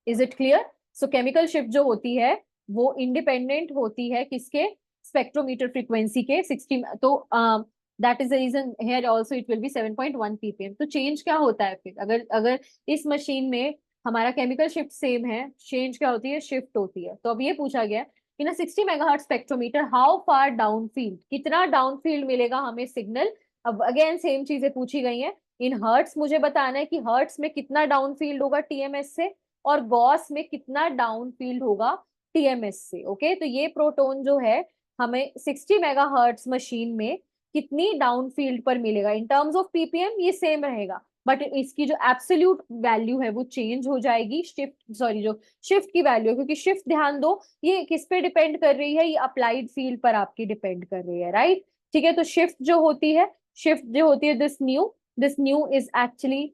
Is it clear? So chemical shift जो होती है वो इंडिपेंडेंट होती है किसके? स्पेक्ट्रोमीटर फ्रीक्वेंसी के 60। तो that is the reason here also it will be 7.1 ppm। तो चेंज क्या होता है फिर? अगर अगर इस मशीन में हमारा केमिकल शिफ्ट सेम है, चेंज क्या होती है? शिफ्ट होती है। तो अब ये पूछा गया इन अ 60 megahertz spectrometer how far down field, कितना डाउन फील्ड मिलेगा हमें सिग्नल। अब अगेन सेम चीजें पूछी गई हैं। इन हर्ट्स मुझे बताना है कि हर्ट्स में कितना डाउन फील्ड होगा टीएमएस से, और गॉस में कितना डाउन फील्ड होगा टीएमएस से। ओके, तो ये प्रोटोन जो है हमें 60 मेगाहर्ट्ज मशीन में कितनी डाउन फील्ड पर मिलेगा इन टर्म्स ऑफ पीपीएम, ये सेम रहेगा, बट इसकी जो एब्सोल्यूट वैल्यू है वो चेंज हो जाएगी। शिफ्ट सॉरी जो शिफ्ट की वैल्यू है, क्योंकि शिफ्ट ध्यान दो ये किस पे डिपेंड कर रही है? ये अप्लाइड फील्ड पर आपकी डिपेंड कर रही है, राइट? ठीक है, तो शिफ्ट जो होती है, शिफ्ट जो होती है this new is actually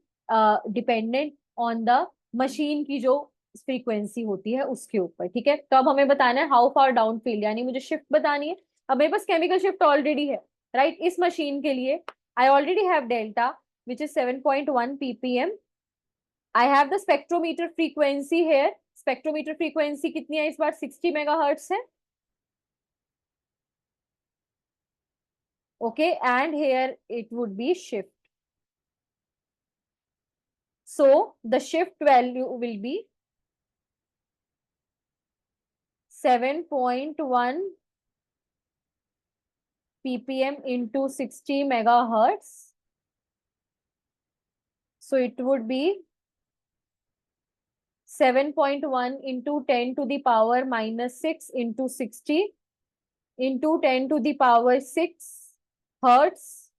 dependent on the machine की जो फ्रीक्वेंसी होती है उसके ऊपर। ठीक है, तो अब हमें बताना है हाउ फार डाउन फील्ड, यानी मुझे शिफ्ट बतानी है। अब मेरे पास केमिकल शिफ्ट ऑलरेडी है, राइट? इस मशीन के लिए I already have delta which is 7.1 ppm। I have the spectrometer frequency here, spectrometer frequency कितनी है इस बार? 60 मेगाहर्ट्ज है। Okay, and here it would be shift, so the shift value will be 7.1 ppm into 60 megahertz, so it would be 7.1 into 10 to the power minus 6 into 60 into 10 to the power 6 hertz।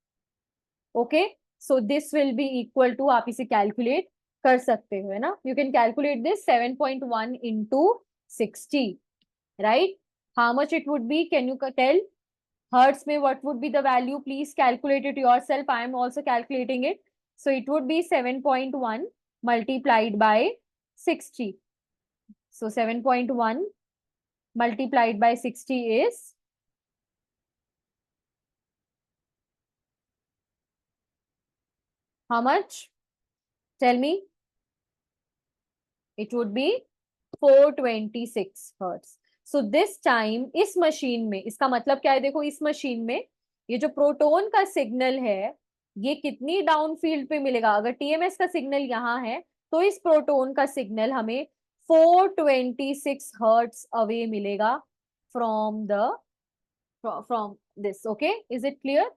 Okay, so this will be equal to, आप इसे कैलकुलेट कर सकते हो, है ना? You can calculate this 7.1 into 60, right? How much it would be, can you tell? Hertz में what would be the value? Please calculate it yourself. I am also calculating it. So it would be 7.1 multiplied by 60. So 7.1 multiplied by 60 is how much? Tell me. It would be 426 hertz. So this time इस मशीन में, इसका मतलब क्या है? देखो इस मशीन में ये जो प्रोटोन का सिग्नल है ये कितनी डाउन फील्ड पे मिलेगा? अगर टीएमएस का सिग्नल यहाँ है तो इस प्रोटोन का सिग्नल हमें 426 हर्ट्स अवे मिलेगा from the from this. Okay, is it clear?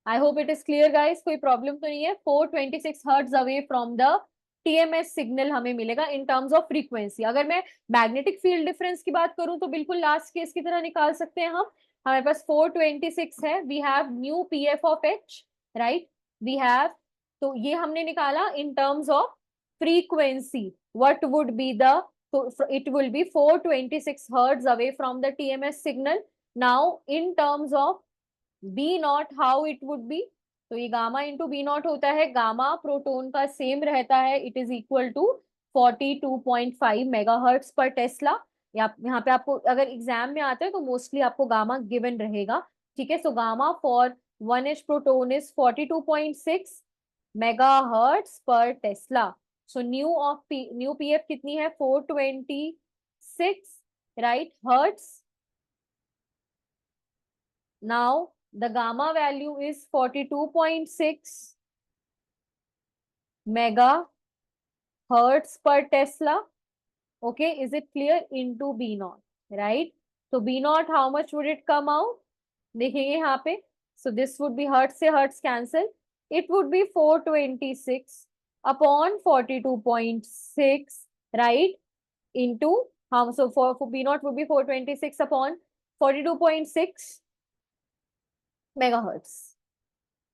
I hope it is clear guys, कोई प्रॉब्लम तो नहीं है। 426 hertz away from the TMS signal हमें मिलेगा इन टर्म्स ऑफ फ्रीक्वेंसी। अगर मैं मैग्नेटिक फील्ड डिफरेंस की बात करूं तो बिल्कुल लास्ट केस की तरह निकाल सकते हैं हम। हमारे पास 426 है, we have nu PF of H, right? We have, तो ये हमने निकाला in terms of frequency, what would be the, तो it will be 426 hertz away from the TMS signal. Now in terms of B naught, how it would be? तो ये गामा इंटू बी नॉट होता है, गामा प्रोटोन का सेम रहता है, it is equal to 42.5 megahertz per tesla. यहाँ पे आपको अगर एग्जाम में आता है तो मोस्टली आपको गामा गिवन रहेगा। ठीक है, so gamma for 1H proton is 42.6 megahertz per Tesla. So nu PF कितनी है? 426, right, hertz. Now the gamma value is 42.6 megahertz per Tesla. Okay, is it clear? Into B naught, right? So B naught, how much would it come out? देखेंगे यहाँ पे. So this would be hertz से hertz cancel. It would be 426 upon 42.6, right? Into how? So for B naught would be 426 upon 42.6 megahertz,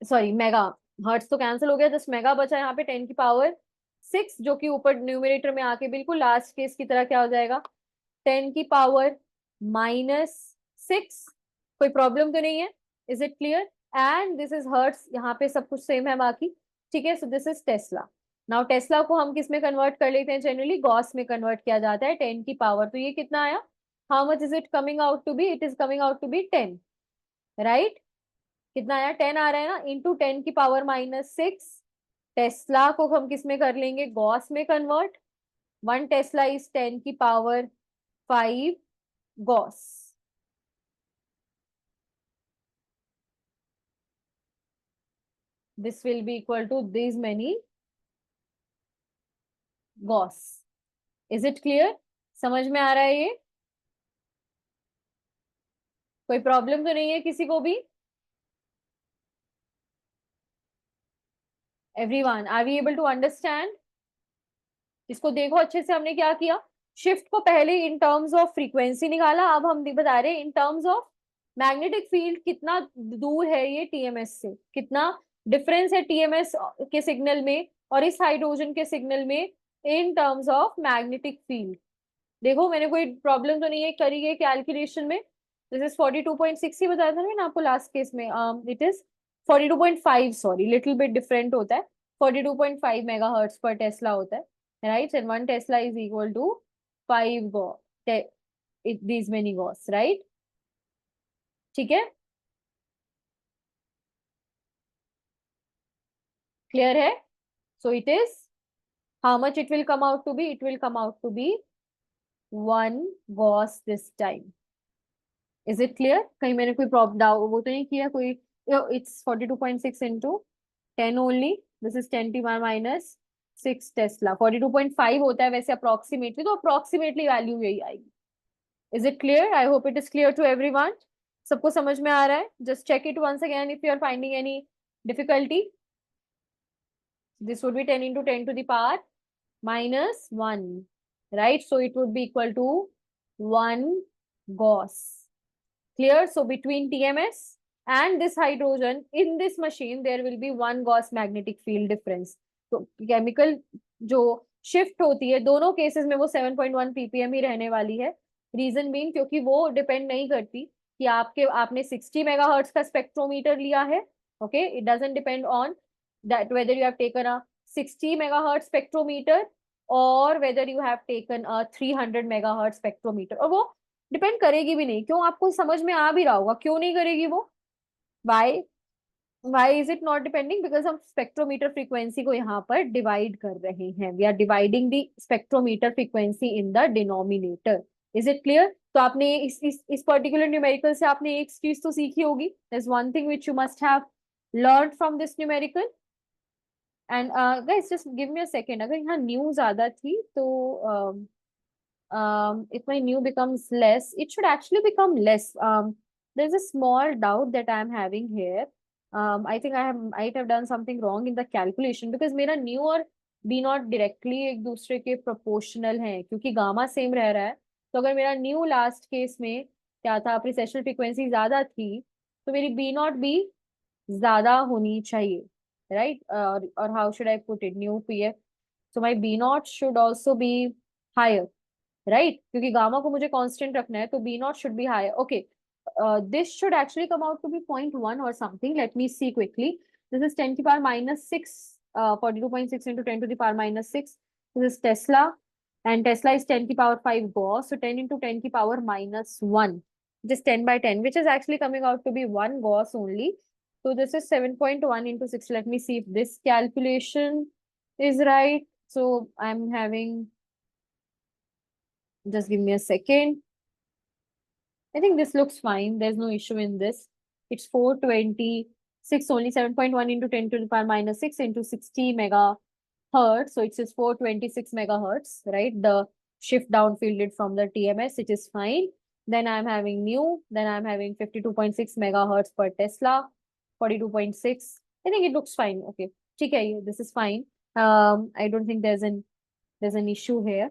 sorry mega, hertz तो कैंसिल हो गया, जस्ट मेगा बचा यहाँ पे 10 की पावर 6, जो कि ऊपर न्यूमरेटर में आके बिल्कुल लास्ट केस की तरह क्या हो जाएगा? 10 की पावर माइनस 6। कोई प्रॉब्लम तो नहीं है? Is it clear? And this is hertz, यहाँ पे सब कुछ सेम है बाकी। ठीक है, so this is tesla. Now tesla को हम किस में कन्वर्ट कर लेते हैं, जनरली गॉस में कन्वर्ट किया जाता है 10 की पावर। तो ये कितना आया, how much is it coming out to be, it is coming out to be 10, right. कितना आया, 10 आ रहा है ना, इंटू 10 की पावर -6। टेस्ला को हम किस में कर लेंगे, गॉस में कन्वर्ट। 1 टेस्ला इज 10 की power 5 gauss. This will be equal to this many gauss. Is it clear, समझ में आ रहा है ये, कोई प्रॉब्लम तो नहीं है किसी को भी। Everyone, are we able to understand. इसको देखो अच्छे से, हमने क्या किया, शिफ्ट को पहले इन टर्म्स ऑफ फ्रीक्वेंसी निकाला, अब हम बता रहे हैं इन टर्म्स ऑफ मैग्नेटिक फील्ड, कितना दूर है ये टीएमएस से, कितना डिफरेंस है टीएमएस के सिग्नल में और इस हाइड्रोजन के सिग्नल में इन टर्म्स ऑफ मैग्नेटिक फील्ड। देखो मैंने कोई प्रॉब्लम तो नहीं है करी है कैलकुलेशन में। दिस इज 42.6 ही बताया था ना मैंने आपको लास्ट केस में, it is 42.5, sorry little bit different होता है, 42.5 मेगाहर्ट्ज पर टेस्ला होता है, right. And 1 tesla is equal to 5 gauss these many gauss, right. ठीक है, क्लियर है। So it is, how much it will come out to be, it will come out to be 1 gauss this time. Is it clear, कहीं मैंने कोई प्रॉब्लम वो तो नहीं किया कोई। It's 42.6 into 10 only, this is 10 की पावर -6 टेस्ला। 42.5 होता है वैसे अप्रोक्सीमेटली, तो अप्रोक्सीमेटली वैल्यू यही आएगी। Is it clear, I hope it is clear to everyone. सबको समझ में आ रहा है, just check it once again if you are finding any difficulty. This would be 10 into 10 to the power -1, right? So it would be equal to 1 Gauss. Clear? So between TMS and this hydrogen in this machine, there will be 1 Gauss magnetic field difference. तो केमिकल जो शिफ्ट होती है दोनों केसेस में वो 7.1 ppm ही रहने वाली है। रीजन बीइंग क्योंकि वो डिपेंड नहीं करती कि आपने 60 मेगाहर्ट्ज का स्पेक्ट्रोमीटर लिया है, okay, it doesn't depend on that whether you have taken a 60 megahertz spectrometer और whether you have taken a 300 megahertz spectrometer, और वो डिपेंड करेगी भी नहीं। क्यों, आपको समझ में आ भी रहा होगा क्यों नहीं करेगी वो, why, why is it not depending, because हम स्पेक्ट्रोमीटर फ्रीक्वेंसी को यहाँ पर डिवाइड कर रहे हैं, we are dividing the spectrometer frequency in the denominator. Is it clear. तो आपने इस पर्टिकुलर न्यूमेरिकल से आपने एक चीज तो सीखी होगी, there's one thing which you must have learned from this numerical. And guys just give me a second, अगर यहाँ न्यू ज्यादा थी तो if my new becomes less, it should actually become less. There's a small doubt that I'm having here. I think might have done something wrong in the calculation because मेरा new और b नॉट डायरेक्टली एक दूसरे के प्रोपोर्शनल हैं क्योंकि गामा सेम रह रहा है। तो अगर मेरा न्यू लास्ट केस में क्या था, प्रिसेशनल फ्रीक्वेंसी ज्यादा थी, तो मेरी b नॉट भी ज्यादा होनी चाहिए, राइट। और how should I put it, new pf, so my b nought should also be higher, right, क्योंकि गामा को मुझे कांस्टेंट रखना है तो B nought should be higher, okay. This should actually come out to be 0.1 और something, let me see quickly. This is 10 की power -6, 42.6 into 10 to the power -6, this is tesla, and Tesla is 10 की power 5 Gauss, so 10 into 10 की power -1, just 10 by 10, which is actually coming out to be 1 Gauss only. So this is 7.1 into 6. Let me see if this calculation is right. So I'm having, just give me a second. I think this looks fine. There's no issue in this. It's 426 only, 7.1 into 10 to the power -6 into 60 megahertz. So it says 426 megahertz, right? The shift downfielded from the TMS, it is fine. Then I'm having new, then I'm having 52.6 megahertz per Tesla, 42.6. I think it looks fine. Okay. Okay, this is fine. I don't think there's an issue here.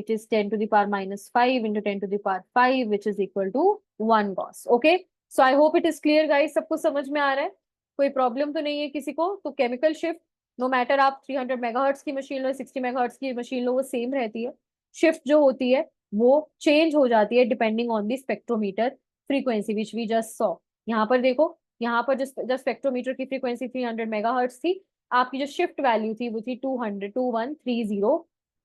It is 10 to the power -5 into 10 to the power 5, which is equal to 1 Gauss. Okay, so I hope it is clear, guys. सबको समझ में आ रहा है, कोई प्रॉब्लम तो नहीं है किसी को। तो केमिकल शिफ्ट, नो मैटर आप 300 मेगाहर्ट्ज की मशीन लो, 60 मेगाहर्ट्ज की मशीन लो, वो सेम रहती है। शिफ्ट जो होती है वो चेंज हो जाती है depending on the spectrometer frequency which we just saw. यहाँ पर देखो, यहाँ पर जो स्पेक्ट्रोमीटर की फ्रीक्वेंसी 300 मेगाहर्ट्ज थी, आपकी जो शिफ्ट वैल्यू थी वो थी 2130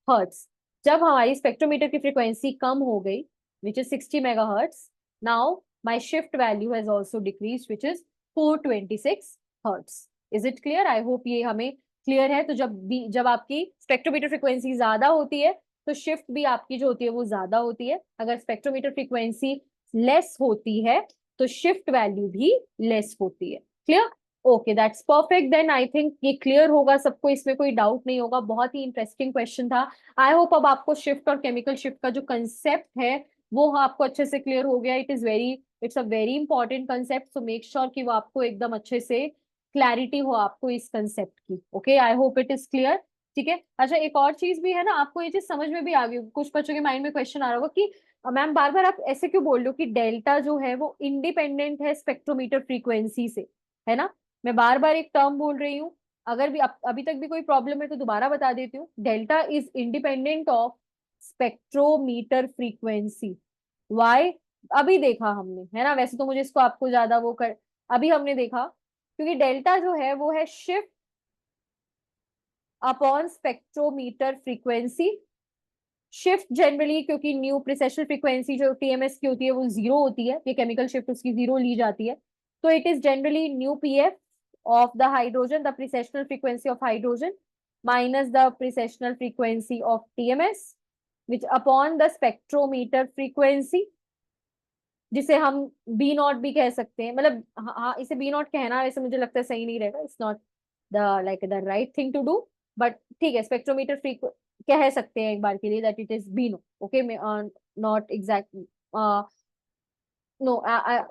हर्ट्स। जब हमारी स्पेक्ट्रोमीटर की फ्रीक्वेंसी कम हो गई which is 60 megahertz, now my shift value has also decreased which is 426 hertz. Is it clear? I hope ये हमें क्लियर है। तो जब आपकी स्पेक्ट्रोमीटर फ्रीक्वेंसी ज्यादा होती है तो शिफ्ट भी आपकी जो होती है वो ज्यादा होती है। अगर स्पेक्ट्रोमीटर फ्रीक्वेंसी लेस होती है तो शिफ्ट वैल्यू भी लेस होती है। Clear? Okay, that's perfect. Then I think ये क्लियर होगा सबको, इसमें कोई डाउट नहीं होगा। बहुत ही इंटरेस्टिंग क्वेश्चन था। आई होप अब आपको शिफ्ट और केमिकल शिफ्ट का जो कंसेप्ट है वो आपको अच्छे से क्लियर हो गया। It's a very important concept, so make sure कि वो आपको एकदम अच्छे से क्लैरिटी हो आपको इस कंसेप्ट की। Okay, I hope it is clear. ठीक है। अच्छा, एक और चीज भी है ना, आपको ये चीज समझ में भी आ गई। कुछ बच्चों के माइंड में क्वेश्चन आ रहा होगा कि मैम बार बार आप ऐसे क्यों बोल रहे हो कि डेल्टा जो है वो इंडिपेंडेंट है स्पेक्ट्रोमीटर फ्रीक्वेंसी से, है ना? मैं बार बार एक टर्म बोल रही हूँ, अगर भी अभी तक भी कोई प्रॉब्लम है तो दोबारा बता देती हूँ। Delta is independent of spectrometer frequency. Why? अभी देखा हमने, है ना? वैसे तो मुझे इसको आपको ज्यादा वो कर, अभी हमने देखा क्योंकि डेल्टा जो है वो है shift upon spectrometer frequency. Shift generally क्योंकि न्यू प्रिसेशनल फ्रीक्वेंसी जो टीएमएस की होती है वो जीरो होती है, ये केमिकल शिफ्ट उसकी जीरो ली जाती है, तो it is generally nu PF of the hydrogen, the precessional frequency of hydrogen minus the precessional frequency of TMS which upon the spectrometer frequency, जिसे हम बी नॉट भी कह सकते हैं। मतलब हाँ, इसे बी नॉट कहना वैसे मुझे लगता है सही नहीं रहेगा, it's not the like the right thing to do, but ठीक है, स्पेक्ट्रोमीटर कह सकते हैं एक बार के लिए that it is be no. Okay, not exactly, no,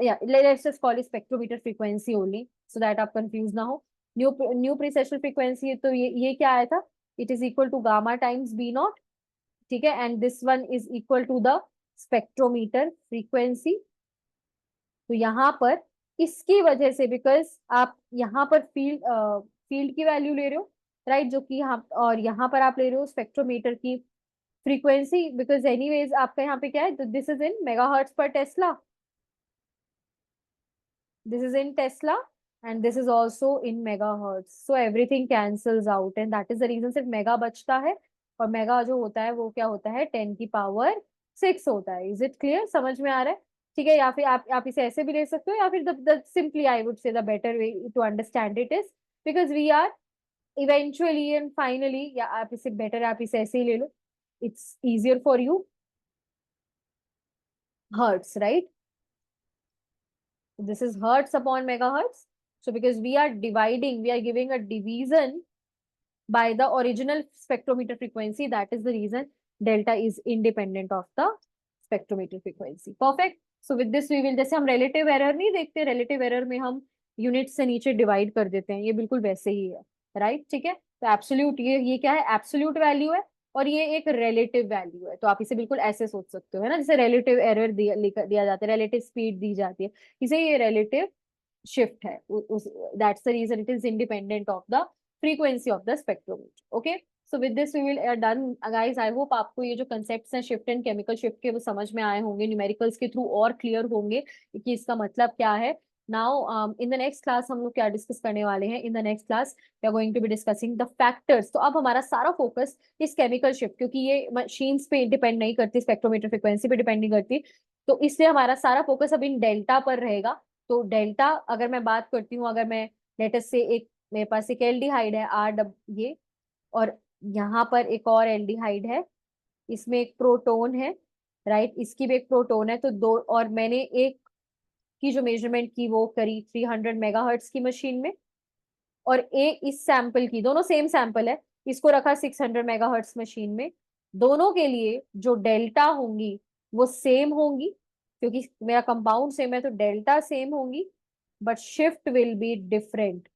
yeah, let's just call it spectrometer frequency only so that आप कंफ्यूज ना हो। न्यू प्रिसेशनल फ्रीक्वेंसी, तो ये क्या आया था? It is equal to gamma times B nought. ठीक है, and this one is equal to the spectrometer frequency. तो यहाँ पर इसकी वजह से, बिकॉज आप यहाँ पर फील्ड की वैल्यू ले रहे हो, राइट, जो कि यहाँ, और यहाँ पर आप ले रहे हो स्पेक्ट्रोमीटर की फ्रीक्वेंसी, बिकॉज एनीवेज आपका यहाँ पे क्या है, this is in megahertz per Tesla, this is in Tesla and this is also in megahertz, so everything cancels out and that is the reason सिर्फ मेगा बचता है। और मेगा जो होता है वो क्या होता है, 10 की पावर 6 होता है। Is it clear? समझ में आ रहा है? ठीक है, या फिर आप इसे ऐसे भी ले सकते हो, या फिर the simply I would say the better way to understand it is because we are eventually and finally, या आप इसे बेटर, आप इसे ऐसे ही ले लो, it's easier for you, hertz, right? This is hertz upon megahertz. So because we are dividing, we are giving a division by the original spectrometer frequency. That is the reason delta is independent of the spectrometer frequency. Perfect. So with this we will, जैसे हम relative error नहीं देखते, relative error में हम यूनिट से नीचे डिवाइड कर देते हैं, ये बिल्कुल वैसे ही है, राइट? ठीक है, तो एब्सोल्यूट, ये क्या है, एब्सोल्यूट वैल्यू है और ये एक रिलेटिव वैल्यू है। तो आप इसे बिल्कुल ऐसे सोच सकते हो, है ना, जैसे रिलेटिव एरर दिया जाता है, रिलेटिव स्पीड दी जाती है, इसे ये रिलेटिव शिफ्ट है। That's the reason it is independent of the frequency of the spectrometer. Okay, so with this we will done guys. I hope आपको ये जो कंसेप्ट्स हैं शिफ्ट एंड केमिकल शिफ्ट के वो समझ में आए होंगे, न्यूमेरिकल्स के थ्रू और क्लियर होंगे कि इसका मतलब क्या है। Now in the next class हम लोग क्या डिस्कस करने वाले हैं, in the next class we are going to be discussing the factors. तो अब हमारा सारा फोकस इस केमिकल शिफ्ट, क्योंकि ये मशीन्स पे डिपेंड नहीं करती, स्पेक्ट्रोमीटर फ्रीक्वेंसी पे डिपेंड नहीं करती, तो इसलिए हमारा सारा फोकस अब इन डेल्टा पर रहेगा। तो डेल्टा अगर मैं बात करती हूँ, अगर मैं लेटेस्ट से एक, मेरे पास एक एल्डिहाइड है आर डब्ल्यू ये, और यहाँ पर एक और एल्डिहाइड है, इसमें एक प्रोटोन है, राइट, इसकी भी एक प्रोटोन है, तो दो, और मैंने एक की जो मेजरमेंट की वो करी 300 मेगाहर्ट्ज की मशीन में, और इस सैंपल की, दोनों सेम सैंपल है, इसको रखा 600 मेगाहर्ट्ज मशीन में। दोनों के लिए जो डेल्टा होंगी वो सेम होंगी, क्योंकि मेरा कंपाउंड सेम है तो डेल्टा सेम होंगी, but shift will be different,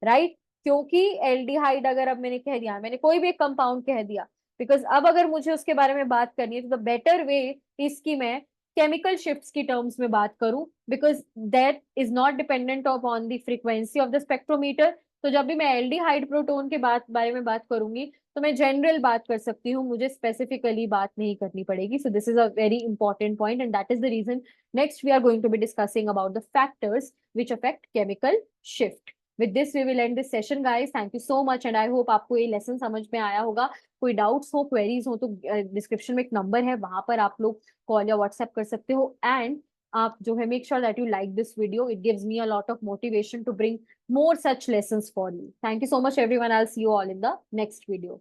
right? क्योंकि एल्डिहाइड अगर अब मैंने कह दिया, मैंने कोई भी एक कंपाउंड कह दिया, बिकॉज अब अगर मुझे उसके बारे में बात करनी है तो द बेटर वे इसकी मैं केमिकल शिफ्ट्स की टर्म्स में बात करूं, because that is not dependent on the frequency of the spectrometer. तो जब भी मैं एल्डिहाइड प्रोटोन के बारे में बात करूंगी तो मैं जनरल बात कर सकती हूँ, मुझे स्पेसिफिकली बात नहीं करनी पड़ेगी। So this is a very important point and that is the reason next we are going to be discussing about the factors which affect chemical shift. With this we will end this session guys, thank you so much and I hope आपको ये लेसन समझ में आया होगा। कोई डाउट्स हो, क्वेरीज हो तो डिस्क्रिप्शन में एक नंबर है, वहां पर आप लोग कॉल या व्हाट्सएप कर सकते हो। एंड आप जो है make sure that you like this video, it gives me a lot of motivation to bring more such lessons for you. Thank you so much everyone. I'll see you all in the next video.